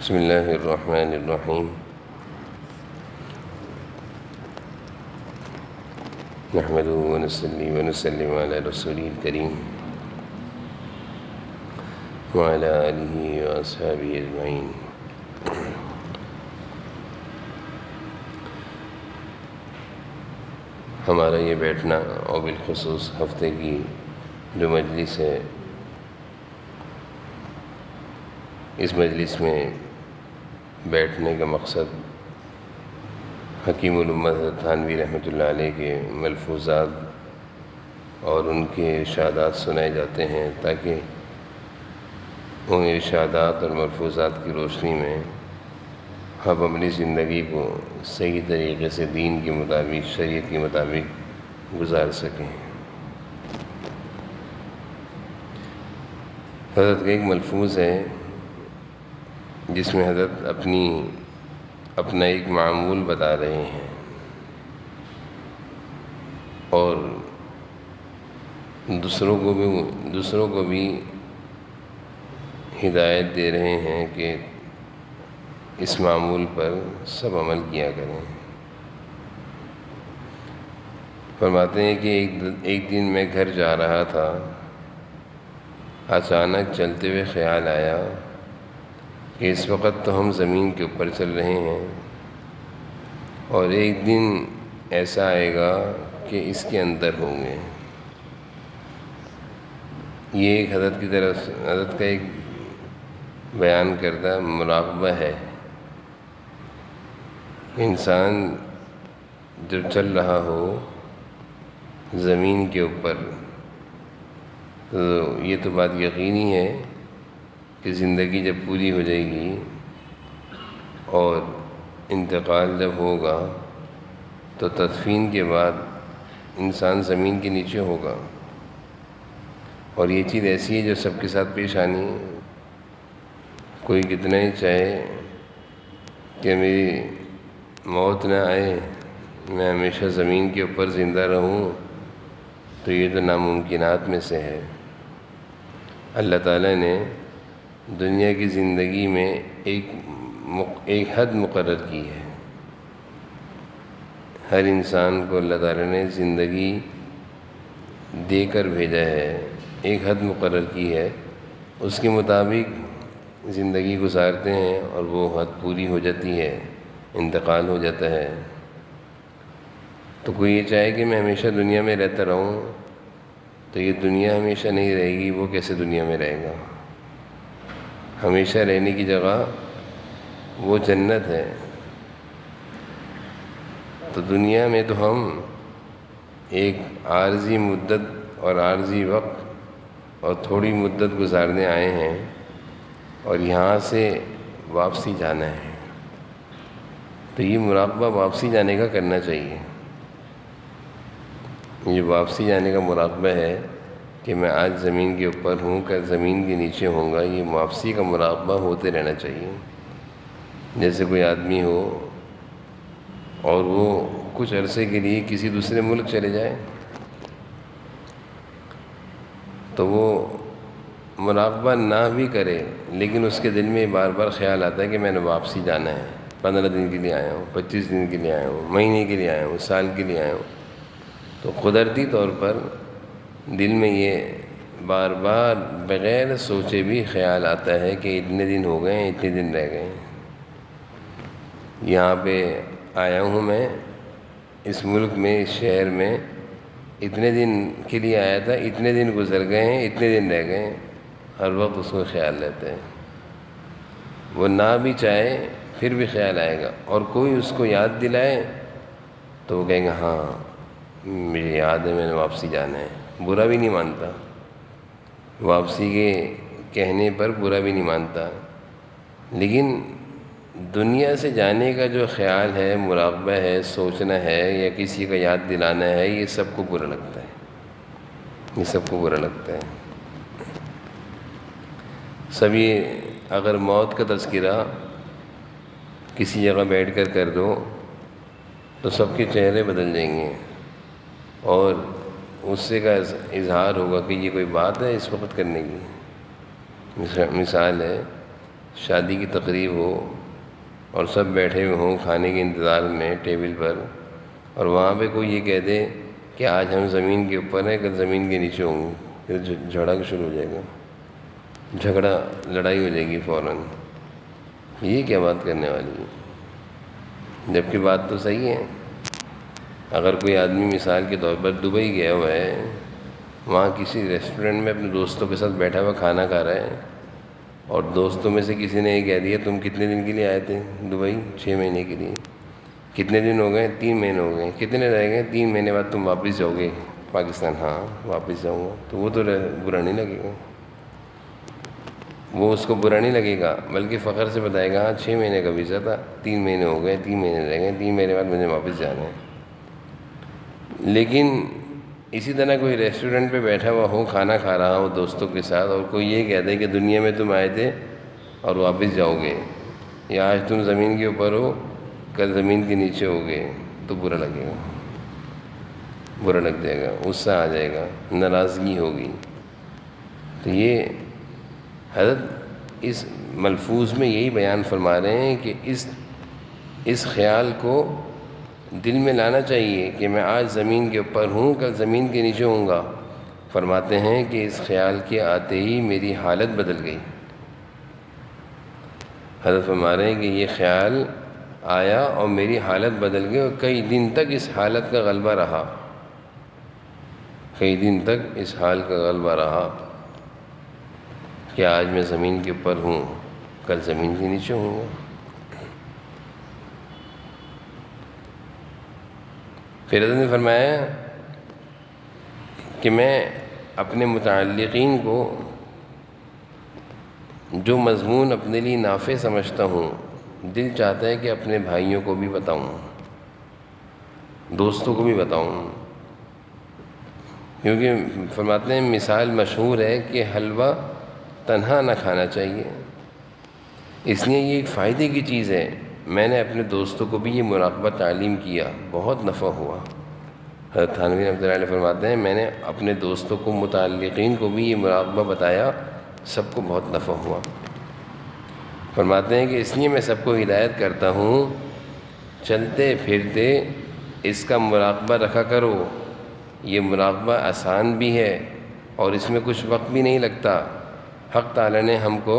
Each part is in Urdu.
بسم اللہ الرحمن الرحیم نحمدہ ونصلی ونسلم علی رسولہ الکریم وعلی آلہ واصحابہ اجمعین۔ ہمارا یہ بیٹھنا اور بالخصوص ہفتے کی جو مجلس ہے، اس مجلس میں بیٹھنے کا مقصد حکیم الامت حضرت تھانوی رحمۃ اللہ علیہ کے ملفوظات اور ان کے ارشادات سنائے جاتے ہیں تاکہ ان ارشادات اور ملفوظات کی روشنی میں ہم اپنی زندگی کو صحیح طریقے سے دین کے مطابق، شریعت کے مطابق گزار سکیں۔ حضرت کا ایک ملفوظ ہے جس میں حضرت اپنا ایک معمول بتا رہے ہیں اور دوسروں کو بھی ہدایت دے رہے ہیں کہ اس معمول پر سب عمل کیا کریں۔ فرماتے ہیں کہ ایک دن میں گھر جا رہا تھا، اچانک چلتے ہوئے خیال آیا کہ اس وقت تو ہم زمین کے اوپر چل رہے ہیں اور ایک دن ایسا آئے گا کہ اس کے اندر ہوں گے۔ یہ ایک حضرت کا ایک بیان کردہ مراقبہ ہے۔ انسان جب چل رہا ہو زمین کے اوپر تو یہ تو بات یقینی ہے کہ زندگی جب پوری ہو جائے گی اور انتقال جب ہوگا تو تدفین کے بعد انسان زمین کے نیچے ہوگا، اور یہ چیز ایسی ہے جو سب کے ساتھ پیش آنی ہے۔ کوئی کتنا ہی چاہے کہ میری موت نہ آئے، میں ہمیشہ زمین کے اوپر زندہ رہوں، تو یہ تو ناممکنات میں سے ہے۔ اللہ تعالیٰ نے دنیا کی زندگی میں ایک حد مقرر کی ہے۔ ہر انسان کو اللہ تعالیٰ نے زندگی دے کر بھیجا ہے، ایک حد مقرر کی ہے، اس کے مطابق زندگی گزارتے ہیں اور وہ حد پوری ہو جاتی ہے، انتقال ہو جاتا ہے۔ تو کوئی یہ چاہے کہ میں ہمیشہ دنیا میں رہتا رہوں، تو یہ دنیا ہمیشہ نہیں رہے گی، وہ کیسے دنیا میں رہے گا؟ ہمیشہ رہنے کی جگہ وہ جنت ہے۔ تو دنیا میں تو ہم ایک عارضی مدت اور عارضی وقت اور تھوڑی مدت گزارنے آئے ہیں اور یہاں سے واپسی جانا ہے۔ تو یہ مراقبہ واپسی جانے کا کرنا چاہیے۔ یہ واپسی جانے کا مراقبہ ہے کہ میں آج زمین کے اوپر ہوں، کل زمین کے نیچے ہوں گا، یہ واپسی کا مراقبہ ہوتے رہنا چاہیے۔ جیسے کوئی آدمی ہو اور وہ کچھ عرصے کے لیے کسی دوسرے ملک چلے جائے تو وہ مراقبہ نہ بھی کرے، لیکن اس کے دل میں بار بار خیال آتا ہے کہ میں نے واپسی جانا ہے، 15 دن کے لیے آیا ہوں، 25 دن کے لیے آیا ہوں، مہینے کے لیے آیا ہوں، سال کے لیے آیا ہوں۔ تو قدرتی طور پر دل میں یہ بار بار بغیر سوچے بھی خیال آتا ہے کہ اتنے دن ہو گئے ہیں، اتنے دن رہ گئے ہیں، یہاں پہ آیا ہوں میں، اس ملک میں، اس شہر میں اتنے دن کے لیے آیا تھا، اتنے دن گزر گئے ہیں، اتنے دن رہ گئے ہیں۔ ہر وقت اس کو خیال رہتا ہے، وہ نہ بھی چاہے پھر بھی خیال آئے گا، اور کوئی اس کو یاد دلائے تو وہ کہیں گے ہاں مجھے یاد ہے، میں نے واپسی جانا ہے۔ برا بھی نہیں مانتا، واپسی کے کہنے پر برا بھی نہیں مانتا، لیکن دنیا سے جانے کا جو خیال ہے، مراقبہ ہے، سوچنا ہے یا کسی کا یاد دلانا ہے، یہ سب کو برا لگتا ہے، یہ سب کو برا لگتا ہے۔ سبھی اگر موت کا تذکرہ کسی جگہ بیٹھ کر دو تو سب کے چہرے بدل جائیں گے اور غصے کا اظہار ہوگا کہ یہ کوئی بات ہے اس وقت کرنے کی۔ مثال ہے شادی کی تقریب ہو اور سب بیٹھے ہوئے ہوں کھانے کے انتظار میں ٹیبل پر، اور وہاں پہ کوئی یہ کہہ دے کہ آج ہم زمین کے اوپر ہیں، کل زمین کے نیچے ہوں گے، پھر جھگڑا شروع ہو جائے گا، جھگڑا لڑائی ہو جائے گی فوراً. یہ کیا بات کرنے والی ہے؟ جبکہ بات تو صحیح ہے. اگر کوئی آدمی مثال کے طور پر دبئی گیا ہوا ہے، وہاں کسی ریسٹورنٹ میں اپنے دوستوں کے ساتھ بیٹھا ہوا کھانا کھا رہا ہے، اور دوستوں میں سے کسی نے یہ کہہ دیا تم کتنے دن کے لیے آئے تھے دبئی؟ 6 مہینے کے لیے. کتنے دن ہو گئے؟ 3 مہینے ہو گئے. کتنے رہ گئے؟ 3 مہینے بعد تم واپس جاؤ گے پاکستان. ہاں واپس جاؤں گا. تو وہ تو برا نہیں لگے گا، وہ اس کو برا نہیں لگے گا، بلکہ فخر سے بتائے گا ہاں 6 مہینے کا ویزا تھا، 3 مہینے ہو گئے، 3 مہینے رہ گئے، 3 مہینے بعد مجھے واپس جانا ہے. لیکن اسی طرح کوئی ریسٹورنٹ پہ بیٹھا ہوا ہو، کھانا کھا رہا ہو دوستوں کے ساتھ، اور کوئی یہ کہہ دے کہ دنیا میں تم آئے تھے اور واپس جاؤ گے، یا آج تم زمین کے اوپر ہو کل زمین کے نیچے ہو گے، تو برا لگے گا، برا لگ جائے گا، غصہ آ جائے گا، ناراضگی ہوگی. تو یہ حضرت اس ملفوظ میں یہی بیان فرما رہے ہیں کہ اس خیال کو دل میں لانا چاہیے کہ میں آج زمین کے اوپر ہوں، کل زمین کے نیچے ہوں گا. فرماتے ہیں کہ اس خیال کے آتے ہی میری حالت بدل گئی. حضرت فرما رہے ہیں کہ یہ خیال آیا اور میری حالت بدل گئی، اور کئی دن تک اس حالت کا غلبہ رہا، کئی دن تک اس حال کا غلبہ رہا کہ آج میں زمین کے اوپر ہوں، کل زمین کے نیچے ہوں گا. پھر حضرت نے فرمایا کہ میں اپنے متعلقین کو جو مضمون اپنے لیے نافع سمجھتا ہوں، دل چاہتا ہے کہ اپنے بھائیوں کو بھی بتاؤں، دوستوں کو بھی بتاؤں. کیونکہ فرماتے ہیں مثال مشہور ہے کہ حلوہ تنہا نہ کھانا چاہیے، اس لیے یہ ایک فائدے کی چیز ہے. میں نے اپنے دوستوں کو بھی یہ مراقبہ تعلیم کیا، بہت نفع ہوا. حضرت تھانوی رحمۃ اللہ علیہ فرماتے ہیں میں نے اپنے دوستوں کو، متعلقین کو بھی یہ مراقبہ بتایا، سب کو بہت نفع ہوا. فرماتے ہیں کہ اس لیے میں سب کو ہدایت کرتا ہوں، چلتے پھرتے اس کا مراقبہ رکھا کرو. یہ مراقبہ آسان بھی ہے اور اس میں کچھ وقت بھی نہیں لگتا. حق تعالیٰ نے ہم کو،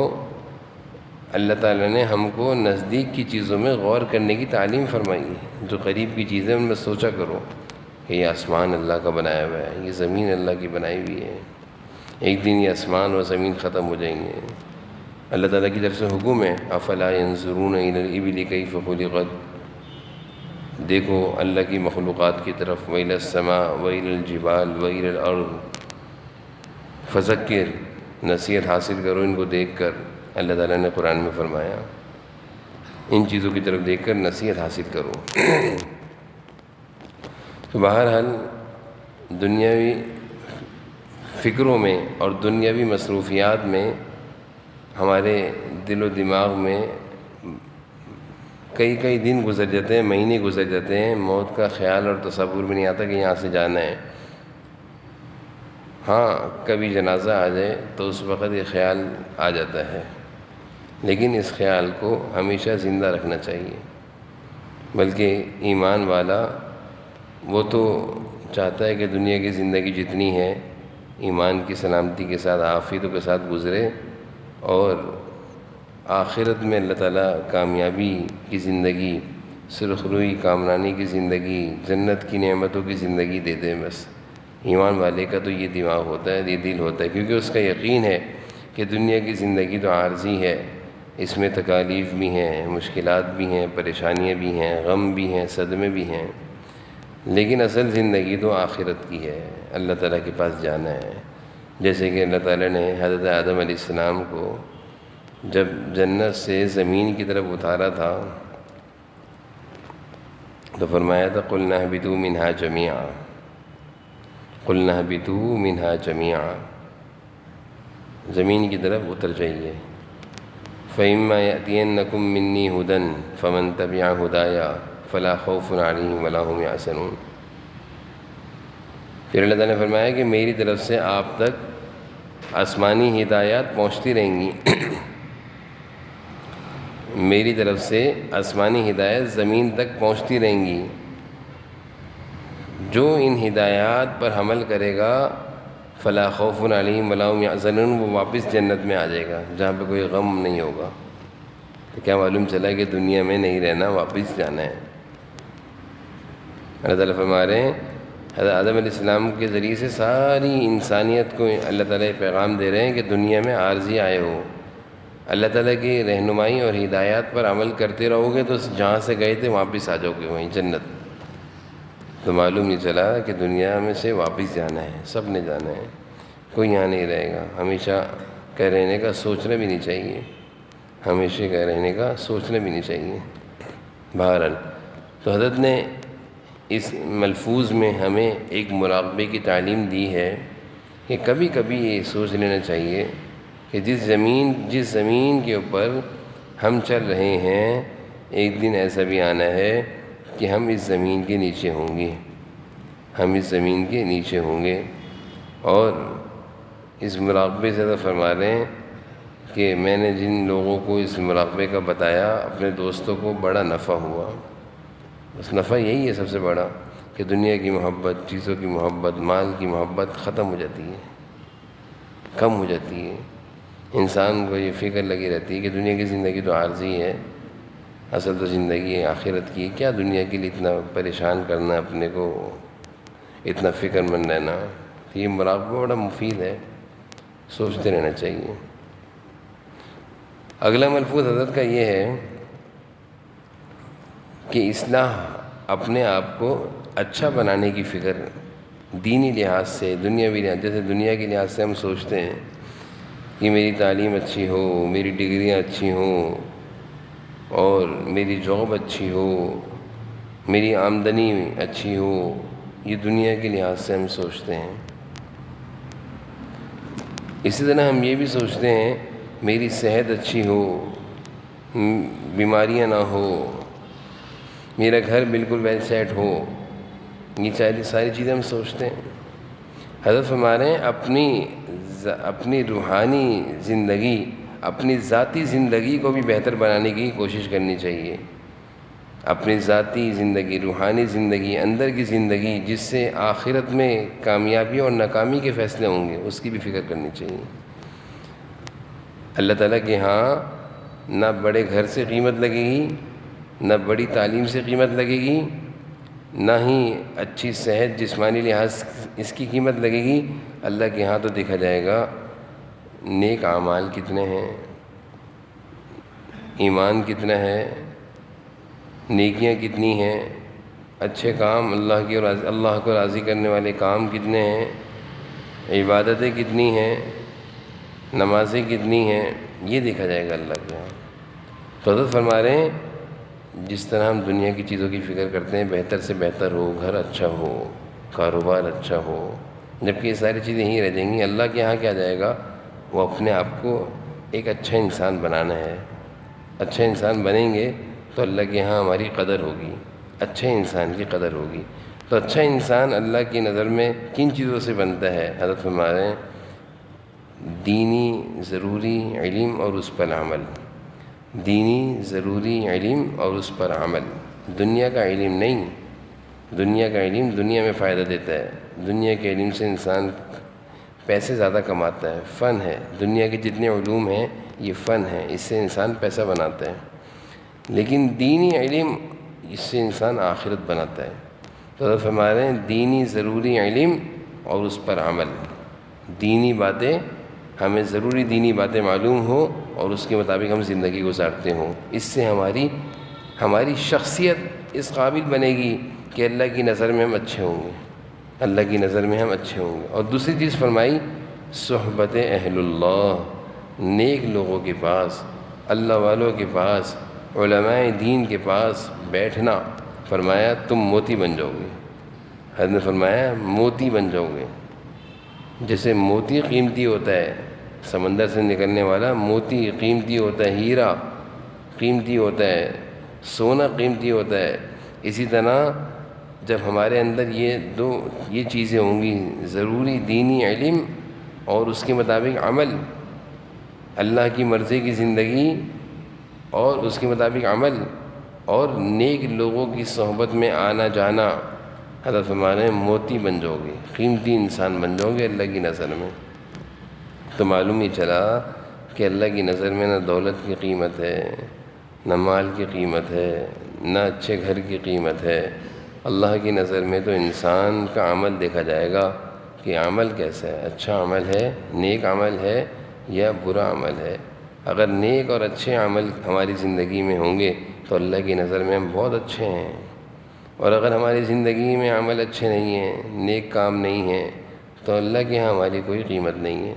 اللہ تعالیٰ نے ہم کو نزدیک کی چیزوں میں غور کرنے کی تعلیم فرمائی ہے. جو قریب کی چیزیں ان میں سوچا کرو کہ یہ آسمان اللہ کا بنایا ہوا ہے، یہ زمین اللہ کی بنائی ہوئی ہے، ایک دن یہ آسمان اور زمین ختم ہو جائیں گے. اللہ تعالیٰ کی طرف سے حکم ہے افلا ينظرون الى الابل کیف خلقت. دیکھو اللہ کی مخلوقات کی طرف، وإلى السماء وإلى الجبال وإلى الأرض فذکر، نصیحت حاصل کرو ان کو دیکھ کر. اللہ تعالیٰ نے قرآن میں فرمایا ان چیزوں کی طرف دیکھ کر نصیحت حاصل کرو. تو بہرحال دنیاوی فکروں میں اور دنیاوی مصروفیات میں ہمارے دل و دماغ میں کئی دن گزر جاتے ہیں، مہینے گزر جاتے ہیں، موت کا خیال اور تصور بھی نہیں آتا کہ یہاں سے جانا ہے. ہاں کبھی جنازہ آ جائے تو اس وقت یہ خیال آ جاتا ہے، لیکن اس خیال کو ہمیشہ زندہ رکھنا چاہیے. بلکہ ایمان والا وہ تو چاہتا ہے کہ دنیا کی زندگی جتنی ہے ایمان کی سلامتی کے ساتھ، عافیتوں کے ساتھ گزرے، اور آخرت میں اللہ تعالیٰ کامیابی کی زندگی، سرخ روئی کامرانی کی زندگی، جنت کی نعمتوں کی زندگی دے دے. بس ایمان والے کا تو یہ دماغ ہوتا ہے، یہ دل ہوتا ہے، کیونکہ اس کا یقین ہے کہ دنیا کی زندگی تو عارضی ہے، اس میں تکالیف بھی ہیں، مشکلات بھی ہیں، پریشانیاں بھی ہیں، غم بھی ہیں، صدمے بھی ہیں، لیکن اصل زندگی تو آخرت کی ہے، اللہ تعالیٰ کے پاس جانا ہے. جیسے کہ اللہ تعالیٰ نے حضرت آدم علیہ السلام کو جب جنت سے زمین کی طرف اتارا تھا تو فرمایا تھا قُلْنَا اهْبِطُوا مِنْهَا جَمِيعًا، قُلْنَا اهْبِطُوا مِنْهَا جَمِيعًا، زمین کی طرف اتر جائیے. فَإِمَّا يَأْتِيَنَّكُم مِّنِّي هُدًى فَمَن تَبِعَ هُدَايَ فَلَا خَوْفٌ عَلَيْهِمْ وَلَا هُمْ يَحْزَنُونَ. پھر اللہ تعالیٰ نے فرمایا کہ میری طرف سے آپ تک آسمانی ہدایات پہنچتی رہیں گی، میری طرف سے آسمانی ہدایت زمین تک پہنچتی رہیں گی. جو ان ہدایات پر عمل کرے گا فلا خوف علیہم ولا هم یحزنون، وہ واپس جنت میں آ جائے گا جہاں پہ کوئی غم نہیں ہوگا. تو کیا معلوم چلا کہ دنیا میں نہیں رہنا، واپس جانا ہے. اللہ تعالیٰ فرما رہے ہیں حضرت آدم علیہ السلام کے ذریعے سے ساری انسانیت کو اللہ تعالیٰ پیغام دے رہے ہیں کہ دنیا میں عارضی آئے ہو، اللہ تعالیٰ کی رہنمائی اور ہدایات پر عمل کرتے رہو گے تو جہاں سے گئے تھے واپس آ جاؤ گے وہیں جنت. تو معلوم نہیں چلا کہ دنیا میں سے واپس جانا ہے، سب نے جانا ہے، کوئی یہاں نہیں رہے گا. ہمیشہ کا رہنے کا سوچنا بھی نہیں چاہیے، ہمیشہ کا رہنے کا سوچنا بھی نہیں چاہیے. بہرحال تو حضرت نے اس ملفوظ میں ہمیں ایک مراقبے کی تعلیم دی ہے کہ کبھی کبھی یہ سوچ لینا چاہیے کہ جس زمین کے اوپر ہم چل رہے ہیں ایک دن ایسا بھی آنا ہے کہ ہم اس زمین کے نیچے ہوں گے، ہم اس زمین کے نیچے ہوں گے. اور اس مراقبے سے فرما رہے ہیں کہ میں نے جن لوگوں کو اس مراقبے کا بتایا اپنے دوستوں کو بڑا نفع ہوا. بس نفع یہی ہے سب سے بڑا کہ دنیا کی محبت، چیزوں کی محبت، مال کی محبت ختم ہو جاتی ہے، کم ہو جاتی ہے. انسان کو یہ فکر لگی رہتی ہے کہ دنیا کی زندگی تو عارضی ہے، اصل تو زندگی آخرت کی ہے. کیا دنیا کے لیے اتنا پریشان کرنا، اپنے کو اتنا فکر مند رہنا. یہ مراقبہ بڑا مفید ہے، سوچتے رہنا چاہیے. اگلا ملفوظ حضرت کا یہ ہے کہ اصلاح، اپنے آپ کو اچھا بنانے کی فکر دینی لحاظ سے، دنیاوی لحاظ، جیسے دنیا کے لحاظ سے ہم سوچتے ہیں کہ میری تعلیم اچھی ہو، میری ڈگریاں اچھی ہوں، اور میری جاب اچھی ہو، میری آمدنی اچھی ہو. یہ دنیا کے لحاظ سے ہم سوچتے ہیں. اسی طرح ہم یہ بھی سوچتے ہیں میری صحت اچھی ہو، بیماریاں نہ ہو، میرا گھر بالکل ویل سیٹ ہو. یہ ساری چیزیں ہم سوچتے ہیں. حضرت فرما رہے ہیں اپنی روحانی زندگی، اپنی ذاتی زندگی کو بھی بہتر بنانے کی کوشش کرنی چاہیے. اپنی ذاتی زندگی، روحانی زندگی، اندر کی زندگی، جس سے آخرت میں کامیابی اور ناکامی کے فیصلے ہوں گے، اس کی بھی فکر کرنی چاہیے. اللہ تعالیٰ کے ہاں نہ بڑے گھر سے قیمت لگے گی، نہ بڑی تعلیم سے قیمت لگے گی، نہ ہی اچھی صحت، جسمانی لحاظ اس کی قیمت لگے گی. اللہ کے ہاں تو دیکھا جائے گا نیک اعمال کتنے ہیں، ایمان کتنا ہے، نیکیاں کتنی ہیں، اچھے کام، اللہ کو راضی کرنے والے کام کتنے ہیں، عبادتیں کتنی ہیں، نمازیں کتنی ہیں. یہ دیکھا جائے گا اللہ کے ہاں. تو حضرت فرما رہے ہیں جس طرح ہم دنیا کی چیزوں کی فکر کرتے ہیں بہتر سے بہتر ہو، گھر اچھا ہو، کاروبار اچھا ہو، جبکہ یہ ساری چیزیں یہیں رہ جائیں گی. اللہ کے ہاں کیا جائے گا، وہ اپنے آپ کو ایک اچھا انسان بنانا ہے. اچھا انسان بنیں گے تو اللہ کے ہاں ہماری قدر ہوگی، اچھے انسان کی قدر ہوگی. تو اچھا انسان اللہ کی نظر میں کن چیزوں سے بنتا ہے؟ حضرت فرما رہے ہیں دینی ضروری علم اور اس پر عمل. دینی ضروری علم اور اس پر عمل. دنیا کا علم نہیں. دنیا کا علم دنیا میں فائدہ دیتا ہے، دنیا کے علم سے انسان پیسے زیادہ کماتا ہے، فن ہے. دنیا کے جتنے علوم ہیں یہ فن ہے، اس سے انسان پیسہ بناتا ہے. لیکن دینی علم اس سے انسان آخرت بناتا ہے. تو فرما رہے ہیں دینی ضروری علم اور اس پر عمل. دینی باتیں، ہمیں ضروری دینی باتیں معلوم ہو اور اس کے مطابق ہم زندگی گزارتے ہوں. اس سے ہماری شخصیت اس قابل بنے گی کہ اللہ کی نظر میں ہم اچھے ہوں گے، اللہ کی نظر میں ہم اچھے ہوں گے. اور دوسری چیز فرمائی صحبت اہل اللہ، نیک لوگوں کے پاس، اللہ والوں کے پاس، علماء دین کے پاس بیٹھنا. فرمایا تم موتی بن جاؤ گے. حضرت نے فرمایا موتی بن جاؤ گے. جیسے موتی قیمتی ہوتا ہے، سمندر سے نکلنے والا موتی قیمتی ہوتا ہے، ہیرا قیمتی ہوتا ہے، سونا قیمتی ہوتا ہے. اسی طرح جب ہمارے اندر یہ چیزیں ہوں گی، ضروری دینی علم اور اس کے مطابق عمل، اللہ کی مرضی کی زندگی، اور اس کے مطابق عمل اور نیک لوگوں کی صحبت میں آنا جانا، حضرت فرمانے موتی بن جاؤ گے، قیمتی انسان بن جاؤ گے اللہ کی نظر میں۔ تو معلوم ہی چلا کہ اللہ کی نظر میں نہ دولت کی قیمت ہے، نہ مال کی قیمت ہے، نہ اچھے گھر کی قیمت ہے۔ اللہ کی نظر میں تو انسان کا عمل دیکھا جائے گا کہ عمل کیسا ہے، اچھا عمل ہے، نیک عمل ہے یا برا عمل ہے۔ اگر نیک اور اچھے عمل ہماری زندگی میں ہوں گے تو اللہ کی نظر میں ہم بہت اچھے ہیں، اور اگر ہماری زندگی میں عمل اچھے نہیں ہیں، نیک کام نہیں ہیں، تو اللہ کے ہاں ہماری کوئی قیمت نہیں ہے۔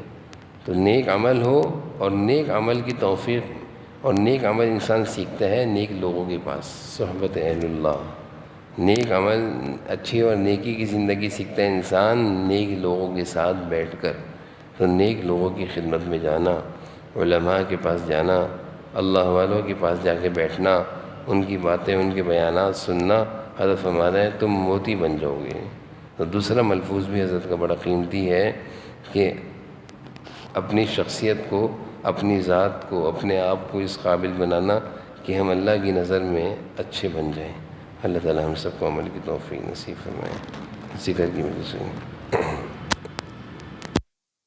تو نیک عمل ہو، اور نیک عمل کی توفیق اور نیک عمل انسان سیکھتا ہے نیک لوگوں کے پاس، صحبت اہل اللہ۔ نیک عمل اچھی اور نیکی کی زندگی سیکھتا ہے انسان نیک لوگوں کے ساتھ بیٹھ کر۔ تو نیک لوگوں کی خدمت میں جانا، علماء کے پاس جانا، اللہ والوں کے پاس جا کے بیٹھنا، ان کی باتیں، ان کے بیانات سننا، حضرت فرما رہے ہیں تم موتی بن جاؤ گے۔ تو دوسرا ملفوظ بھی حضرت کا بڑا قیمتی ہے کہ اپنی شخصیت کو، اپنی ذات کو، اپنے آپ کو اس قابل بنانا کہ ہم اللہ کی نظر میں اچھے بن جائیں۔ اللہ تعالی ہم سب کو عمل کی توفیق نصیب فرمائے۔ ذکر کی مجلس